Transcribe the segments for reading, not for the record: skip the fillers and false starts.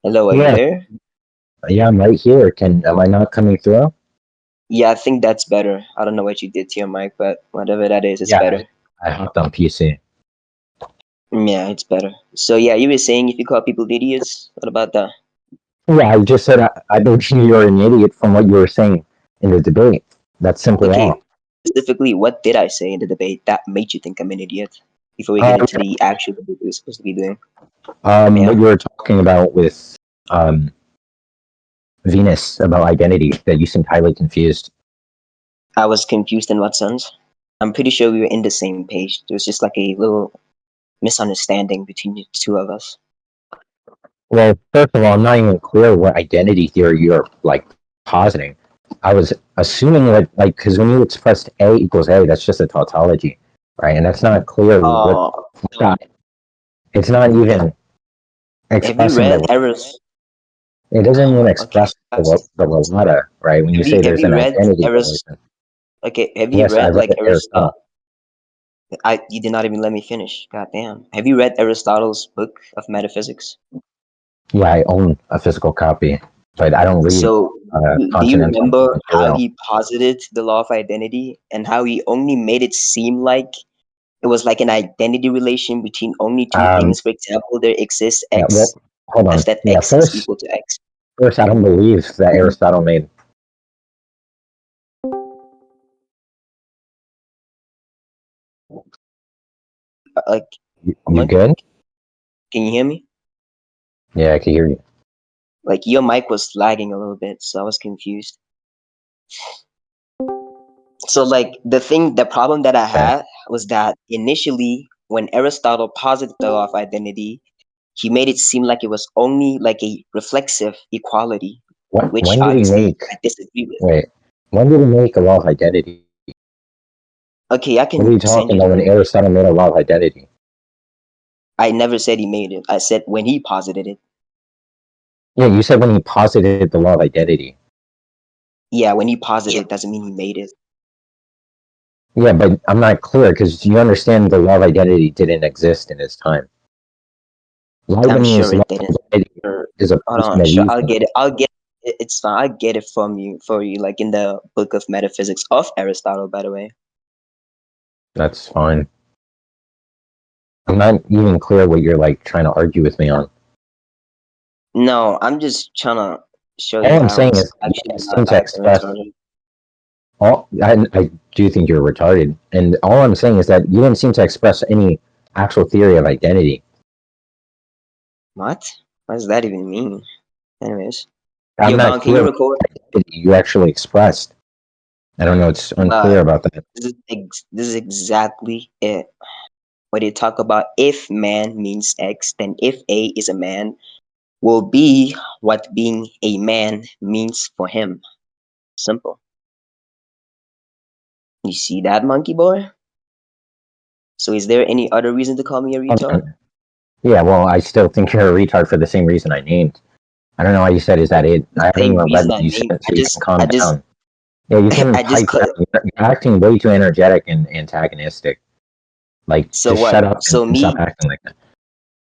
Hello, are you Yeah, there? yeah, I'm right here. Am I not coming through? Yeah, I think that's better. I don't know what you did to your mic, but whatever that is, it's Yeah, better. I hopped on PC. Yeah, it's better. So yeah, you were saying if you call people idiots, what about that? Yeah, I just said I believe you're an idiot from what you were saying in the debate. That's simply Okay, all. specifically, what did I say in the debate that made you think I'm an idiot? Before we get Um, into the actual debate we're supposed to be doing. what Yeah, you were talking about with um, Venus about identity, that you seemed highly confused. I was confused in what sense? I'm pretty sure we were in the same page. There was just like a little misunderstanding between the two of us. Well, first of all, I'm not even clear what identity theory you're like positing. I was assuming that because when you expressed A equals A, that's just a tautology, right? And that's not clear what Uh, it's not even have you expressing read the Eros? it doesn't even Okay, express that's, the lemata, right? When you say have there's you an read identity Eros? relation. Okay, have you Yes, I read read like Aristotle? Aristotle. I You did not even let me finish. God damn. Have you read Aristotle's book of metaphysics? Yeah, I own a physical copy, but I don't read So do you continental remember how material. he posited the law of identity and how he only made it seem like it was like an identity relation between only two Um, things? For example, there exists yeah, well, X, hold as on. that Yeah, X is equal to X. first, I don't believe that Aristotle made. Like, You Mike, good? can you hear me? Yeah, I can hear you. Like your mic was lagging a little bit, so I was confused. So like the problem that I Okay. had was that initially when Aristotle posited the law of identity, he made it seem like it was only like a reflexive equality, which When did he obviously make? I disagree with. Wait, when did he make a law of identity? Okay, I What are can you send talking you about the when link. Aristotle made a law of identity? I never said he made it. I said when he posited it. Yeah, you said when he posited the law of identity. Yeah, when he posited it doesn't mean he made it. Yeah, but I'm not clear because you understand the law of identity didn't exist in his time. I'm Leibniz' sure law it didn't. of identity Sure. is a Hold person on, that sure, used I'll it. get it. It's fine. I'll get it from you for you, like in the book of metaphysics of Aristotle, by the way. That's fine. I'm not even clear what you're like trying to argue with me on. No, I'm just trying to show All you I'm how saying it's is you actually didn't not seem to acting express retarded. I do think you're retarded, and all I'm saying is that you didn't seem to express any actual theory of identity. What? What does that even mean? Anyways, I'm yo, not Bond, can you clear record? what you actually expressed. I don't know. It's unclear But about that. this is exactly it. When they talk about if man means X, then if A is a man, will be what being a man means for him. Simple. You see that, monkey boy? So is there any other reason to call me a Hold retard? on. Yeah, well, I still think you're a retard for the same reason I named. I don't know why you said, is that it? I haven't Same even read reason what I you named. said, so you can calm I just, down. Yeah, you can I just pipe down. cut. You're acting way too energetic and antagonistic. Like, So just shut what? up and stop acting like that.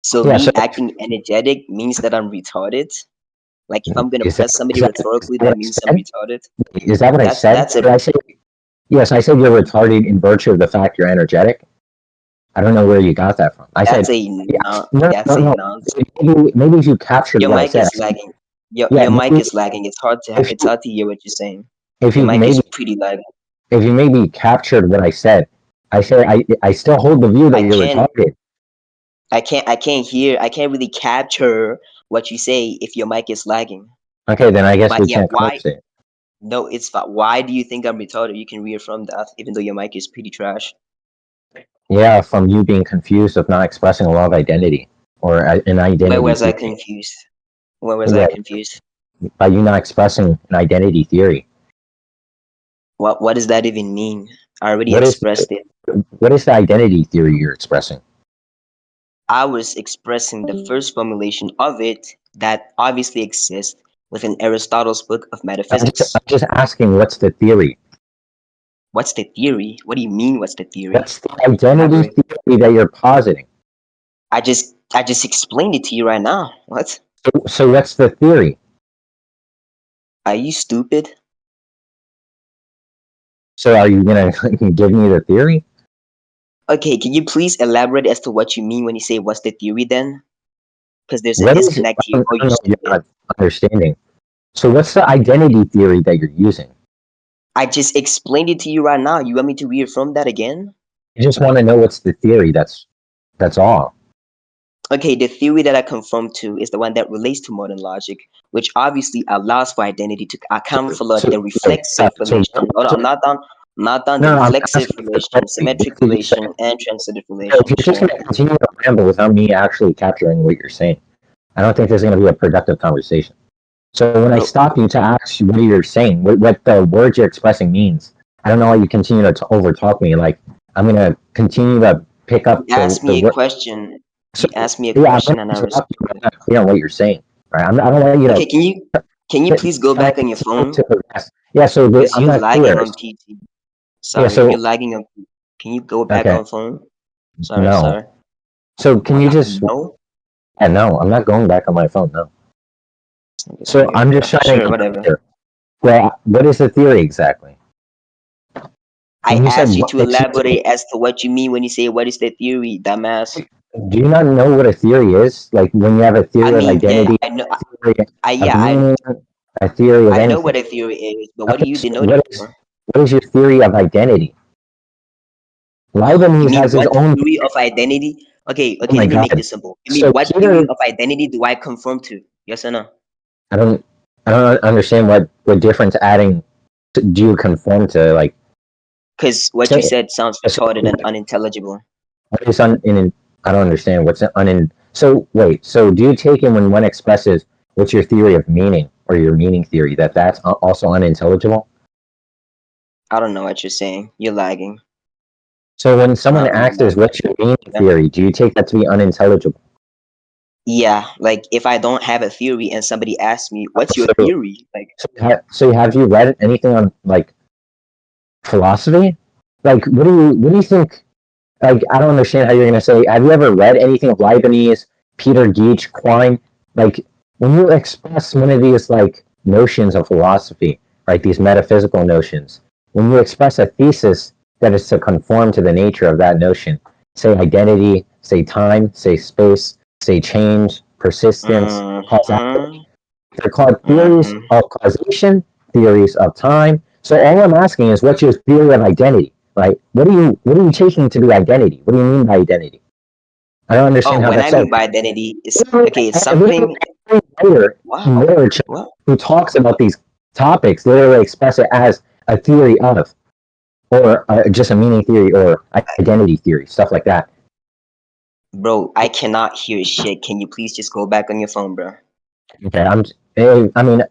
So Yeah, so me acting energetic means that I'm retarded. Like if I'm gonna is that, press somebody is rhetorically, that what that I means I'm said? retarded. Is that what I said? That's a Did I say, yes, I said you're retarded in virtue of the fact you're energetic. I don't know where you got that from. I that's said, a yeah, no, no, that's no, a no. nonsense. Maybe if you captured Your what I mic said, is I said, lagging. Your yeah, your mic maybe is lagging. if It's you, hard to hear what you're saying. if Your you mic is maybe pretty lagging. if you maybe captured what I said, I say I still hold the view that I you're can't retarded. I can't really capture what you say if your mic is lagging. Okay, then I guess But we yeah, can't why? conversate. No, it's fine. Why do you think I'm retarded? You can reaffirm that, even though your mic is pretty trash. Yeah, from you being confused of not expressing a lot of identity or an Where identity was I theory. confused? Where was I Yeah, confused? by you not expressing an identity theory. What does that even mean? I already What is expressed it. what is the identity theory you're expressing? I was expressing the first formulation of it that obviously exists within Aristotle's book of metaphysics. I'm just asking what's the theory? What's the theory? What do you mean what's the theory? What's the identity Elaborate. theory that you're positing? I just explained it to you right now. What? So what's the theory? Are you stupid? So are you gonna give me the theory? Okay, can you please elaborate as to what you mean when you say what's the theory then? Because there's a What is? disconnect here. I Or you don't know. You're stupid? not understanding. So what's the identity theory that you're using? I just explained it to you right now. You want me to read from that again? You just want to know what's the theory. That's all. Okay, the theory that I conform to is the one that relates to modern logic, which obviously allows for identity to account for So the wait, reflexive so relation. Hold on, so I'm not done. The no, no, I'm reflexive asking for relation, clarity symmetric because you said relation, and transitive if relation. you're just Sure. going to continue to ramble without me actually capturing what you're saying, I don't think there's going to be a productive conversation. So when I Bro, stop you to ask you what you're saying, what the words you're expressing means, I don't know why you continue to overtalk me. Like I'm going to continue to pick you up asked the me a word. question. So You asked me a yeah, I'm going question and to I interrupt you when responded. I'm not clear on what you're saying. Right? I don't want you Okay, to can you please go try back on your phone? to progress. Yeah, so Because I'm you're not lagging clear. on PT. Yeah, Sorry, you're so lagging on. Can you go back okay, on phone? Sorry, no. sorry. So can you What? just? No? Yeah, no, I'm not going back on my phone. No. This nigga's So weird, I'm bro. just trying Sure, to get whatever. clear. Well, what is the theory exactly? I When you said asked you what to makes you, elaborate as to what you mean when you say what is the theory, dumbass. do you not know what a theory is? Like when you have a I theory of mean, yeah, identity, I know. theory of Yeah, meaning, a theory of I know what anything. a theory is, but what Okay, do you so denote it for? what is your theory of identity? You Leibniz mean has his what own. theory of identity? Okay, Oh okay. my Let me make God. this simple. You mean So what theory Peter, of identity do I conform to? Yes or no? I don't, I don't understand what difference adding do you conform to? Like, Because what you say, said sounds so retarded and unintelligible. what is I don't understand what's unin. So wait. So do you take in when one expresses what's your theory of meaning or your meaning theory that's also unintelligible? I don't know what you're saying. You're lagging. So when someone Not really asks us lagging. what's your meaning Yeah. theory, do you take that to be unintelligible? Yeah, like if I don't have a theory and somebody asks me, "What's your So theory?" Like, so have you read anything on like philosophy? Like what do you think? Like I don't understand how you're gonna say. Have you ever read anything of Leibniz, Peter Geach, Quine? Like when you express one of these like notions of philosophy, right? These metaphysical notions. When you express a thesis that is to conform to the nature of that notion, say identity, say time, say space, say change, persistence, causality. mm-hmm, They're called theories mm-hmm. of causation, theories of time. So all I'm asking is, what's your theory of identity, right? What are you taking to be identity? What do you mean by identity? I don't Oh, understand how what that's I so. mean by identity is Every, okay. It's every, something. every writer in Wow. literature What, who talks about these topics literally express it as a theory of, or just a meaning theory or identity theory, stuff like that. bro? I cannot hear shit. Can you please just go back on your phone, bro? Okay, I mean,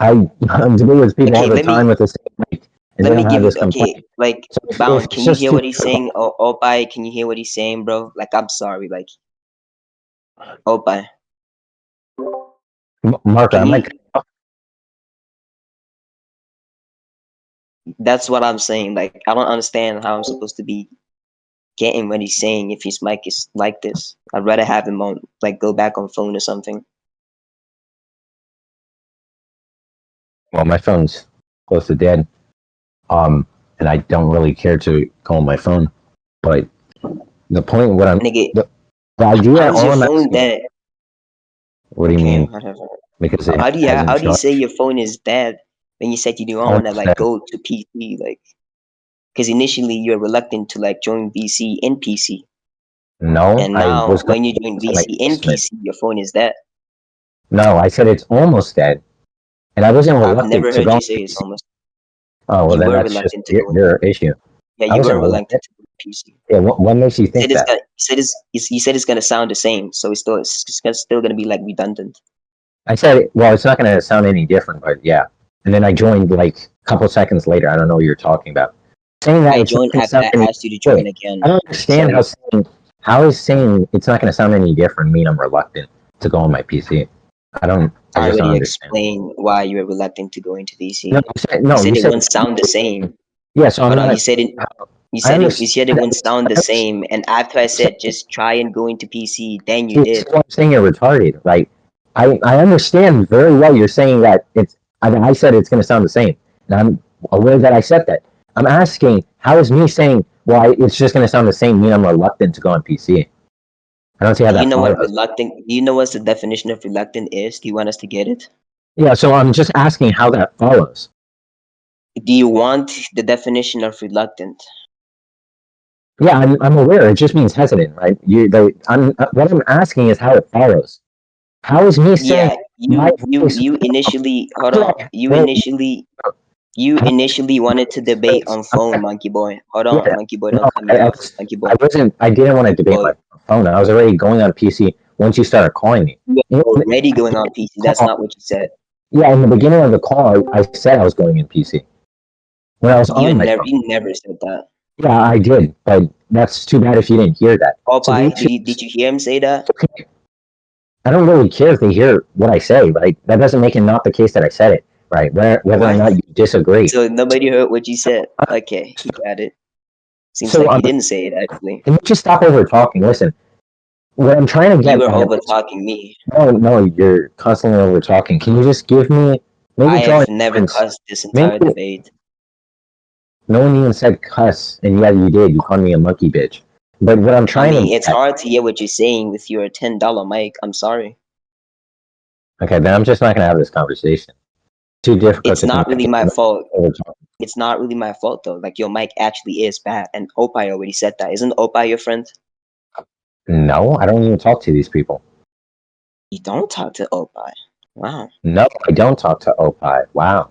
I'm dealing with people all Okay, the time with the same mic, and let they me don't give have you. this Okay, complaint. like So if Bound, it's can you just hear too what he's saying? Or Opai, can you hear what he's saying, bro? Like, I'm sorry, like Opai, Marco, can I'm you? like, That's what I'm saying. Like, I don't understand how I'm supposed to be getting what he's saying if his mic is like this. I'd rather have him on, like, go back on phone or something. well, my phone's close to dead, and I don't really care to go on my phone. But the point, Nigga, the idea, how's all your I'm phone asking, dead? what do you Okay, mean? whatever. Because How it do you hasn't how do you say charged? your phone is dead when you said you don't want to Almost like dead. go to PC like? Because initially you're reluctant to like join VC in PC, No, and I now was going when you to join in my VC in basement. PC, your phone is dead. No, I said it's almost dead, and I wasn't I've reluctant never to heard go you on say it's PC. almost. Oh well, You then were that's just reluctant to go in. your issue. Yeah, I you were wasn't reluctant. reluctant to go to PC. Yeah, what makes you think that? You said it's gonna sound the same, so still gonna be like redundant. I said, well, it's not going to sound any different, but yeah. And then I joined like a couple seconds later. I don't know what you're talking about. Saying that I it's not joined going to after sound I any. asked you to join Wait, I again. don't understand So how is saying it's not going to sound any different mean I'm reluctant to go on my PC. I don't. I I just don't already understand. explained why you were reluctant to go into No, VC. You no. You said it said won't sound the same. yeah. So I'm Hold on, not. I you understand. said it won't sound the same, and after I said just try and go into PC, then you See, this did. is what I'm saying. You're retarded, right? I understand very well you're saying that it's. I said it's going to sound the same, and I'm aware that I said that. I'm asking, how is me saying, well, it's just going to sound the same, mean I'm reluctant to go on PC? I don't see how Do you that know what follows. reluctant? Do you know what the definition of reluctant is? Do you want us to get it? Yeah, so I'm just asking how that follows. Do you want the definition of reluctant? Yeah, I'm aware. It just means hesitant, right? What I'm asking is how it follows. How is me saying Yeah, my voice? you initially hold How on. did I, well, You how initially wanted to debate did on I, phone, monkey boy. Hold on, yeah, monkey boy, no, don't cut me off, monkey I boy. wasn't. I didn't want to Monkey debate boy, my phone. I was already going on PC once you started calling me. you In were the already going beginning on PC. of the That's call, not what you said. yeah, in the beginning of the call, I said I was going in PC when I was on my phone. You never said that. Yeah, I did, but that's too bad if you didn't hear that. So the Popeye, issue did is, you hear him say that? okay, I don't really care if they hear what I say, right? That doesn't make it not the case that I said it, right? Whether or What? not you disagree. So nobody heard what you said. Uh, Okay, he so, got it. Seems so like he didn't say it actually. can you just stop over talking? Listen, what I'm trying to You get were at over is, talking me. no, no, you're constantly over talking. Can you just give me, maybe I draw a have never difference? cussed this Maybe entire debate. no one even said cuss, and yet you did. You called me a monkey bitch. But what I'm I trying to mean, get it's at, hard to hear what you're saying with your $10 mic. I'm sorry. okay, then I'm just not going to have this conversation. Too difficult It's to not really communicate my fault. over talking. It's not really my fault though. Like your mic actually is bad, and Opie already said that. Isn't Opie your friend? No, I don't even talk to these people. You don't talk to Opie. Wow, No, I don't talk to Opie. Wow.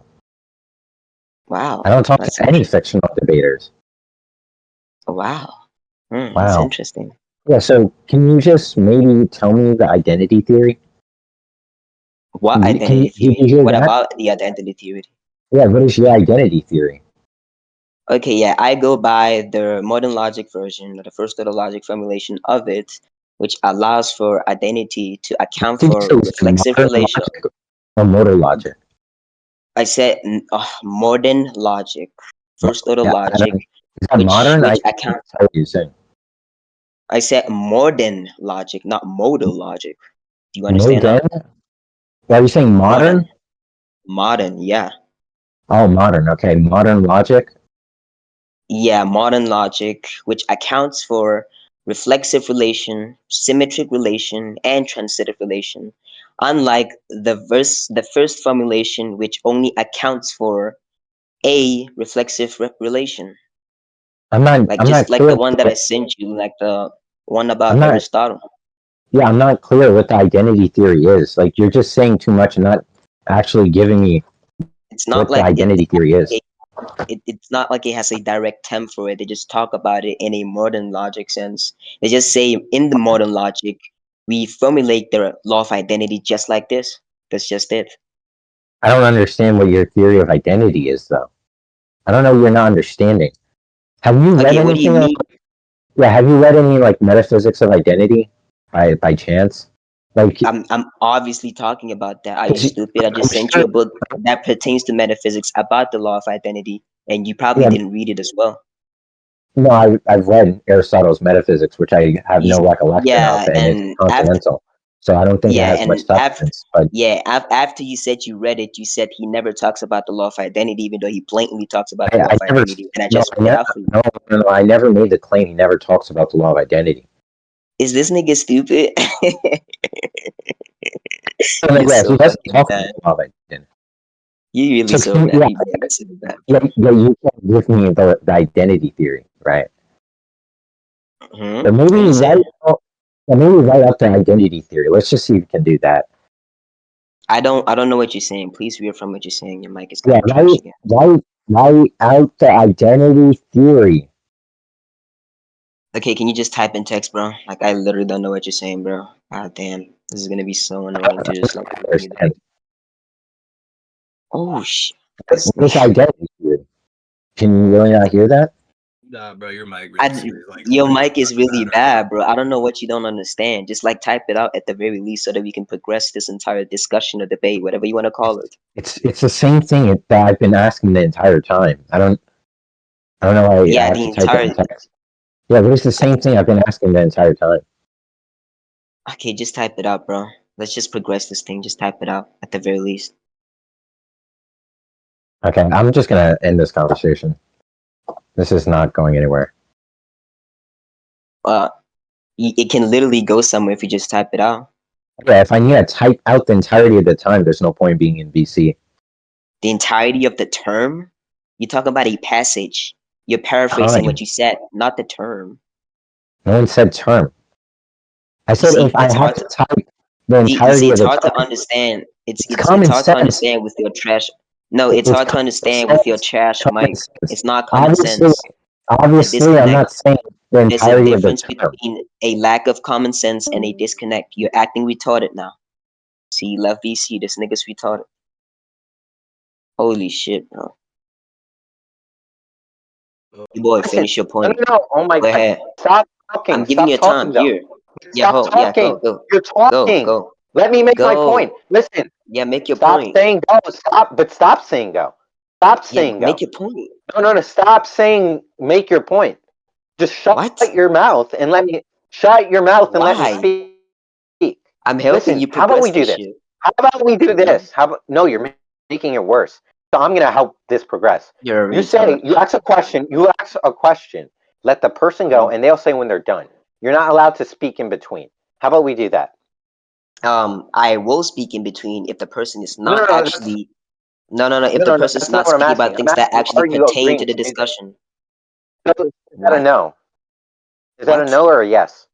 I wow, don't talk that's to any interesting. fictional debaters. Wow, that's Wow. interesting. Yeah, so can you just maybe tell me the identity theory? What identity Did theory? you hear What that? about the identity theory? Yeah, what is your identity theory? Okay, yeah, I go by the modern logic version, the first order logic formulation of it, which allows for identity to account Did you for say it's reflexive modern relation. logic or motor logic? I said modern logic, first order Yeah, I logic, don't. Is that modern? I which can't account. tell what you're saying. I said modern logic, not modal logic. Do you understand Modern? now? Why are you saying Modern, modern? modern, yeah, Oh, modern. Okay, modern logic. yeah, modern logic, which accounts for reflexive relation, symmetric relation, and transitive relation. Unlike the first formulation, which only accounts for a reflexive relation, I'm not. like I'm not just like clear. the one that I sent you, like the one I'm about not. Aristotle. Yeah, I'm not clear what the identity theory is. Like you're just saying too much and not actually giving me It's what not the like identity theory is. it's not like it has a direct term for it. They just talk about it in a modern logic sense. They just say in the modern logic, we formulate the law of identity just like this. That's just it. I don't understand what your theory of identity is, though. I don't know. You're not understanding. Have you read Okay, what do you anything on? mean? Yeah, have you read any like metaphysics of identity by chance? Like, I'm obviously talking about that. Are you 'cause stupid? I I'm just sent you sure. a book that pertains to metaphysics about the law of identity, and you probably Yeah, didn't read it as well. no, I've read Aristotle's Metaphysics, which I have no recollection of, Yeah, and it's and after continental, so I don't think it yeah, has much and after substance. But after you said you read it, you said he never talks about the law of identity, even though he blatantly talks about the law I of never, identity, and I no, just read it out for you. no, I never made the claim. He never talks about the law of identity. Is this nigga stupid? No, You're yeah, he so doesn't fucking talk about bad. the law of identity. You really So so can, bad. yeah, You really so bad. yeah, yeah, you can give me the identity theory, right? But maybe What you say? write, yeah, maybe write up the identity theory. Let's just see if we can do that. I don't know what you're saying. Please reaffirm what you're saying. Your mic is kind Yeah, of trash again. write out the identity theory. Okay, can you just type in text, bro? Like I literally don't know what you're saying, bro. God damn, this is gonna be so annoying to just like continue the Understand? debate. Oh shit, this What is nigga. identity theory? Can you really not hear that? Nah, bro, your mic really is like Your way mic is really bad right now. bad, bro. I don't know what you don't understand. Just like type it out at the very least so that we can progress this entire discussion or debate, whatever you want to call it. It's the same thing that I've been asking the entire time. I don't know why I Yeah, have the to type it in entire. text. Yeah, but it's the same thing I've been asking the entire time. Okay, just type it out, bro. Let's just progress this thing. Just type it out at the very least. Okay, I'm just gonna end this conversation. This is not going anywhere. Uh, it can literally go somewhere if you just type it out. Yeah, if I need to type out the entirety of the time, there's no point being in VC. The entirety of the term? You talk about a passage. You're paraphrasing what Time. you said, not the term. No one said term. I You said if see, I it's have hard to to type the you see entirety of it's the hard to time, understand. it's It's common hard to sense. understand with your trash. No, it's It's hard to common understand with your sense. trash, Common Mike. sense. It's not common Obviously, sense. It's a obviously, I'm disconnect. not saying the There's a entirety of the difference term. between a lack of common sense and a disconnect. You're acting retarded now. See, you left VC. This nigga's retarded. Holy shit, bro. You boy, Listen, finish your no, point. no, no. Oh my Go God. ahead. Stop I'm talking. giving Stop you time talking, though. here. Yeah, Stop ho, yeah, go, talking. go, You're go, talking. go, Let me make my point. go. Listen, Yeah, make your stop point. saying go. Stop, but stop saying go. Stop Yeah, saying make go. your point. No, no, no. Stop saying make your point. Just shut What? your mouth and let me shut your mouth and let me Why? speak. I'm Listen, helping how you about we do progress this? this shit. How about we do this? No, How about no? You're making it worse. So I'm gonna help this progress. you're a You say retard. you ask a question. You ask a question. Let the person go, Mhm. and they'll say when they're done. You're not allowed to speak in between. How about we do that? I will speak in between if the person is No, not no, no. That's actually. No, no, no. If no, the no, no. person's That's not not what I'm speaking asking. about I'm things that asking you, actually are you pertain to agreeing the to do this? discussion. So, is that a What? no? Is that a What? no or a yes?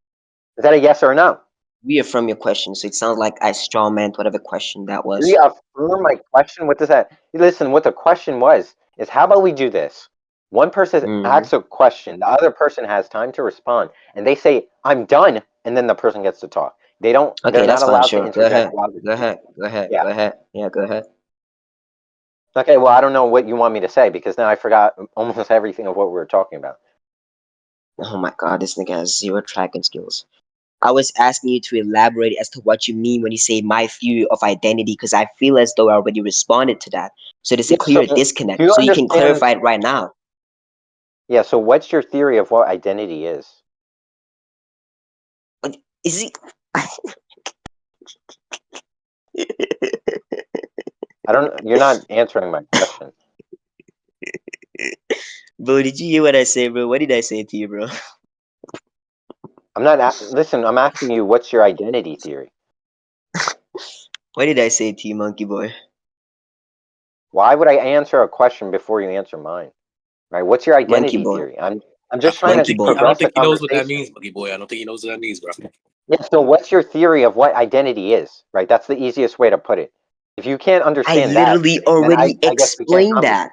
Is that a yes or a no? Reaffirm your question. So it sounds like I strawmanned whatever question that was. Reaffirm my question. What does that? Listen, what the question was is how about we do this? One person Hmm. asks a question, the other person has time to respond, and they say, "I'm done," and then the person gets to talk. They don't. They're Okay, not that's fine. allowed to Sure. Go interject ahead. while they're Go speaking. ahead. Go ahead. Yeah. Go ahead. Yeah, go ahead. Okay. Well, I don't know what you want me to say because now I forgot almost everything of what we were talking about. Oh my god, this nigga has zero tracking skills. I was asking you to elaborate as to what you mean when you say my theory of identity, because I feel as though I already responded to that. So there's a Yeah. So, clear do disconnect. you So you can understand? clarify it right now. Yeah. So, what's your theory of what identity is? Like, is he? I don't. You're not answering my question. Bro, did you hear what I said, bro? What did I say to you, bro? I'm not. Listen. I'm asking you. What's your identity theory? What did I say to you, monkey boy? Why would I answer a question before you answer mine? Right? What's your Monkey identity boy. theory? I'm just trying to Monkey boy. I don't progress the think he knows what that conversation. means, Boogie Boy. I don't think he knows what that means, bro. Yeah. So what's your theory of what identity is? Right? That's the easiest way to put it. If you can't I understand that, literally then already I guess we can't explained conversate. that.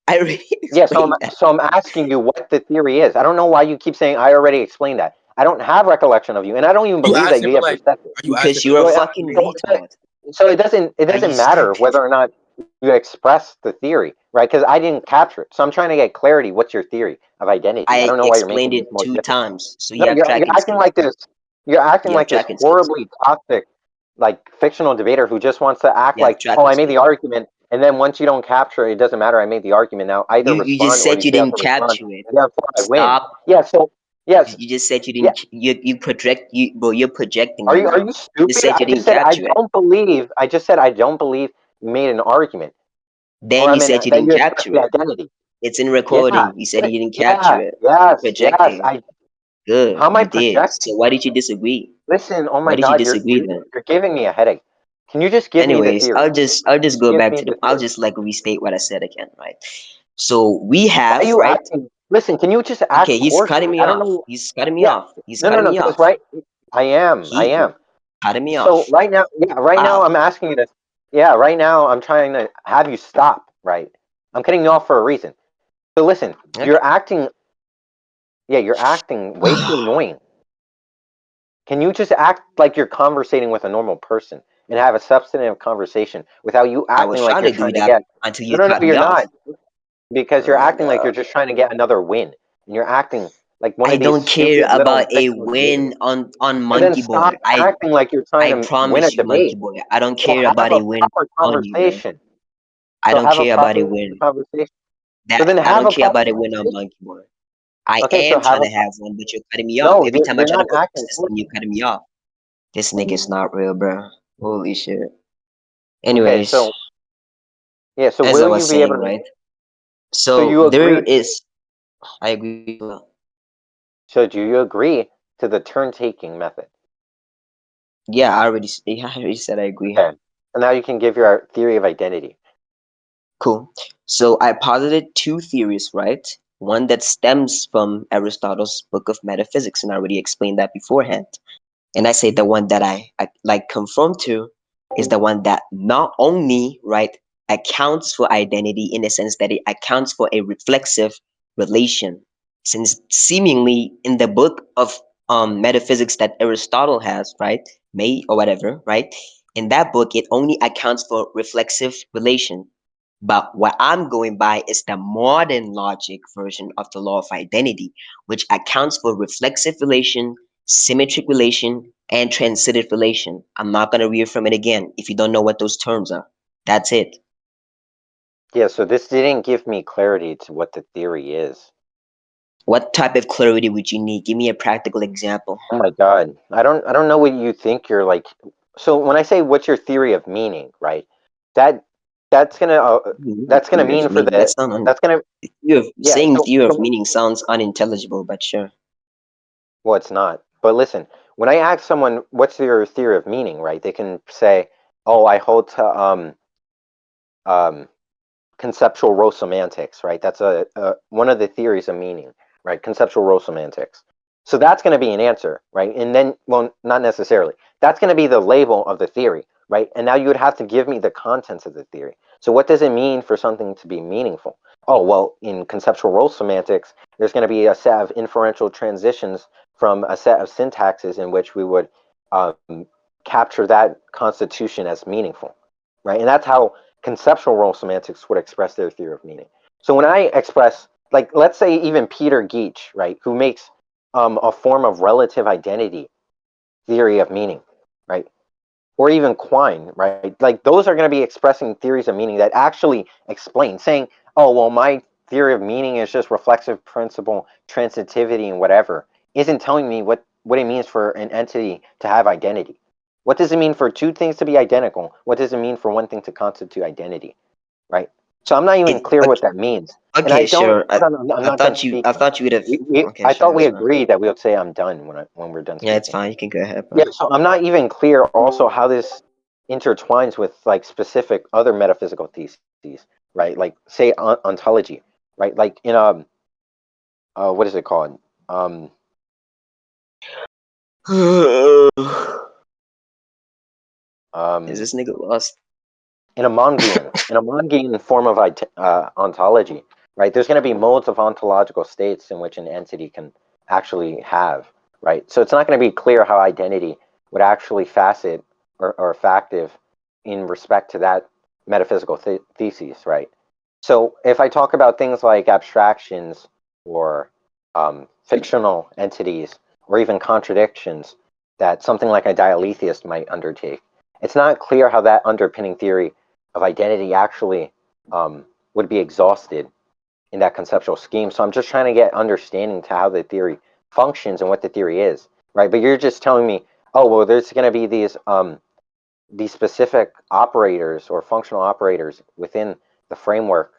I already Yeah. So I'm explained that. so I'm asking you what the theory is. I don't know why you keep saying I already explained that. I don't have recollection of you, and I don't even You believe that asking you for ever like? said this. Are you asking Because for you're a So, like fucking so, retard. so it Are you doesn't matter stupid? whether or not you express the theory, right? Because I didn't capture it. So I'm trying to get clarity. What's your theory of identity? I I don't know why you're explained making it this more two difficult. times, so you No, have you're tracking acting skills. like this. You're acting You have like this tracking skills. horribly toxic, like fictional debater who just wants to act You have like, oh, tracking I made the skills. argument, and then once you don't capture it, it doesn't matter. I made the argument. Now either You just respond or said you you fail to didn't respond, capture it. and therefore I win. Stop. Yeah. So yes. You just said you Yeah. didn't. You project. You bro. You're projecting Are right you now. You just stupid? said you I just didn't said I capture it. don't believe. I just said I don't believe you made an argument, or Then I you mean said you that didn't you expressed capture the it. identity. It's in Yeah, recording. You said you didn't capture yeah, it. You're yes. projecting. I Good. How am I You did. projecting? So why did you disagree? Listen, oh my Why did you God, disagree then? you're giving me a headache. Can you just give me the Anyways, theory? I'll just go Give back me to the. the I'll theory. just like restate what I said again, right? So we Why are have you right. acting? Listen, can you just act Okay, he's cutting cordially? me I don't off. know. He's cutting me Yeah, off. He's no, no, cutting no. me Because off. right, I He am. cutting me So off. right now, yeah, right now Wow. I'm asking you to. Yeah, right now I'm trying to have you stop. Right, I'm cutting you off for a reason. So listen, Okay. you're acting. Yeah, you're acting way too annoying. Can you just act like you're conversating with a normal person and have a substantive conversation without you I was acting like trying you're to do trying to that get? until No, you no, no, cut me you're off. not, because Oh you're my acting like you're god. just trying to get another win, and you're acting like one I of these don't care stupid little about a fictional debaters. win on So then Monkey Boy. stop acting like you're trying I to win a promise you, Monkey debate. Boy. I don't So care have about a a win proper on you, bro. conversation. I So don't have a care about a proper win. conversation. So That then I have don't a care proper about a win on conversation. Monkey Boy. I Okay, so am have trying a to have one, but you're cutting me off. no. Every time I You're try to not progress acting this thing, you're cordially. cutting me off. This nigga's not real, bro. Holy shit. Okay, Anyways, so yeah, so as I will you was be able saying, to? right? So So you there agree? is, I agree to that. So do you agree to the turn-taking method? Yeah, yeah, I already said I agree. Okay. So now you can give your theory of identity. Cool. So I posited two theories, right? One that stems from Aristotle's book of metaphysics, and I already explained that beforehand. And I say the one that I like conform to is the one that not only right accounts for identity in the sense that it accounts for a reflexive relation, since seemingly in the book of metaphysics that Aristotle has right made or whatever right in that book it only accounts for reflexive relation, but what I'm going by is the modern logic version of the law of identity, which accounts for reflexive relation, symmetric relation, and transitive relation. I'm not going to reaffirm it again if you don't know what those terms are. That's it. Yeah, so this didn't give me clarity to what the theory is. What type of clarity would you need? Give me a practical example. Oh my God. I don't know what you think you're like. So when I say what's your theory of meaning, right? That that's gonna uh, that's gonna Theory of mean for meaning. the that's gonna yeah, Saying so theory of so meaning sounds unintelligible, but sure. well it's not. But listen, when I ask someone what's your theory of meaning, right? They can say, "Oh, I hold to um conceptual role semantics, right? That's a one of the theories of meaning, right? Conceptual role semantics. So that's going to be an answer, right? And then, well, not necessarily. That's going to be the label of the theory, right? And now you would have to give me the contents of the theory. So what does it mean for something to be meaningful? Oh, well, in conceptual role semantics, there's going to be a set of inferential transitions from a set of syntaxes in which we would um, capture that constitution as meaningful, right? And that's how conceptual role semantics would express their theory of meaning. So when I express, like, let's say even Peter Geach, right, who makes a form of relative identity theory of meaning, right, or even Quine, right, like those are going to be expressing theories of meaning that actually explain, saying, oh, well, my theory of meaning is just reflexive principle, transitivity, and whatever, isn't telling me what it means for an entity to have identity. What does it mean for two things to be identical? What does it mean for one thing to constitute identity? Right? So I'm not even It clear what okay, that means. And I okay don't. sure. Hold on, I'm not done I speaking. thought you would have. Okay, I sure, thought it's we fine. agreed that we would say I'm done when we're done Yeah, it's speaking. fine. You can go ahead, Yeah. bro. So I'm not even clear also how this intertwines with like specific other metaphysical theses, right? Like say ontology, right? Like in what is it called? Um, Is um, this nigga lost? in a Mongian form of ontology, right? There's going to be modes of ontological states in which an entity can actually have, right? So it's not going to be clear how identity would actually facet or factive in respect to that metaphysical thesis, right? So if I talk about things like abstractions or fictional entities or even contradictions that something like a dialetheist might undertake, it's not clear how that underpinning theory of identity actually would be exhausted in that conceptual scheme. So I'm just trying to get understanding to how the theory functions and what the theory is, right? But you're just telling me, oh well, there's going to be these specific operators or functional operators within the framework,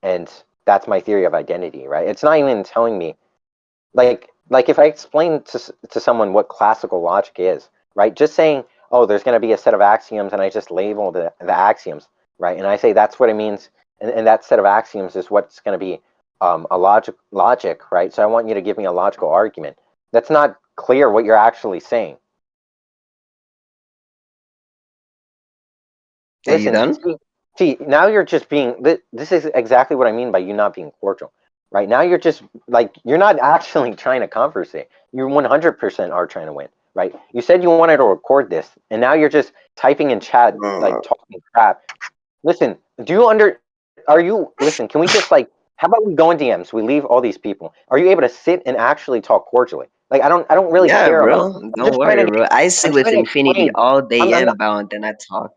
and that's my theory of identity, right? It's not even telling me like if I explain to someone what classical logic is, right? Just saying, oh, there's going to be a set of axioms, and I just label the axioms, right? And I say that's what it means, and that set of axioms is what's going to be a logic, right? So I want you to give me a logical argument. That's not clear what you're actually saying. Are you Listen, done? now you're just being. This is exactly what I mean by you not being cordial, right? Now you're just like you're not actually trying to conversate. You 100% are trying to win, right? You said you wanted to record this, and now you're just typing in chat, like Uh, talking crap. Listen, do you under? Are you listen? Can we just like? How about we go in DMs? We leave all these people. Are you able to sit and actually talk cordially? Like I don't really yeah, care about. bro. I'm Don't just trying to worry, bro. I sit I'm with trying to infinity explain. all day I'm and not bound, and I talk.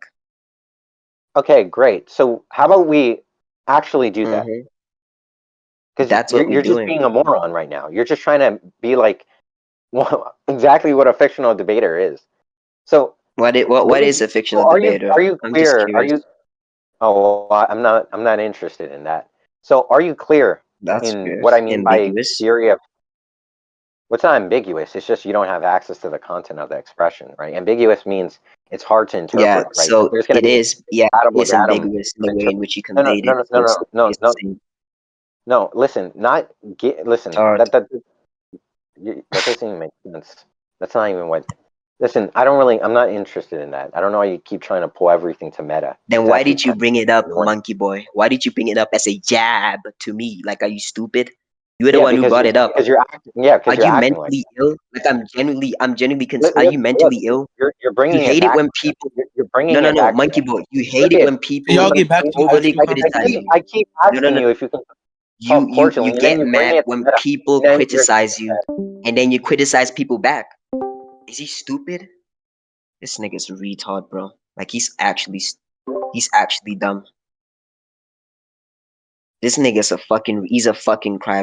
okay. Great. So how about we actually do that? Mm-hmm. Because That's what we're you're just doing. being a moron right now. You're just trying to be like well, exactly what a fictional debater is. So What is a fictional So debater? are you I'm just clear? Are curious. you? Oh, well, I'm not interested in that. So are you clear That's in what weird. I mean by Ambiguous. theory of what's not ambiguous? It's just you don't have access to the content of the expression, right? Ambiguous means it's hard to Yeah, interpret, right? so There's going to it be is. Yeah, it is datum ambiguous in the way inter- in which you no, no, conveyed no, it. no, So no, it's no, no, it's the no, same. no. Listen, not It's listen. hard. That doesn't even make sense. That's not even what. Listen, I don't really. I'm not interested in that. I don't know why you keep trying to pull everything to meta. Then It's why actually did you kind bring it of up, annoying. monkey boy? Why did you bring it up as a jab to me? Like, are you stupid? You were the Yeah, one who brought it up. because you're acting. Yeah, Are because you're you acting like. mentally ill? Like, I'm genuinely Are Look, you look, mentally ill? you're You bringing it hate it back. when people. You're No, bringing no, it no, back to monkey that. boy. You Look hate it at when Can y'all people get back to the overly actual criticize conversation? you. I keep No, no, asking no. you if you can talk You cordially, you and then get you bring mad it to when meta, people and then you're criticize you, and then you criticize people back. Is he stupid? This nigga's a retard, bro. Like he's actually dumb. This nigga's he's a fucking cry.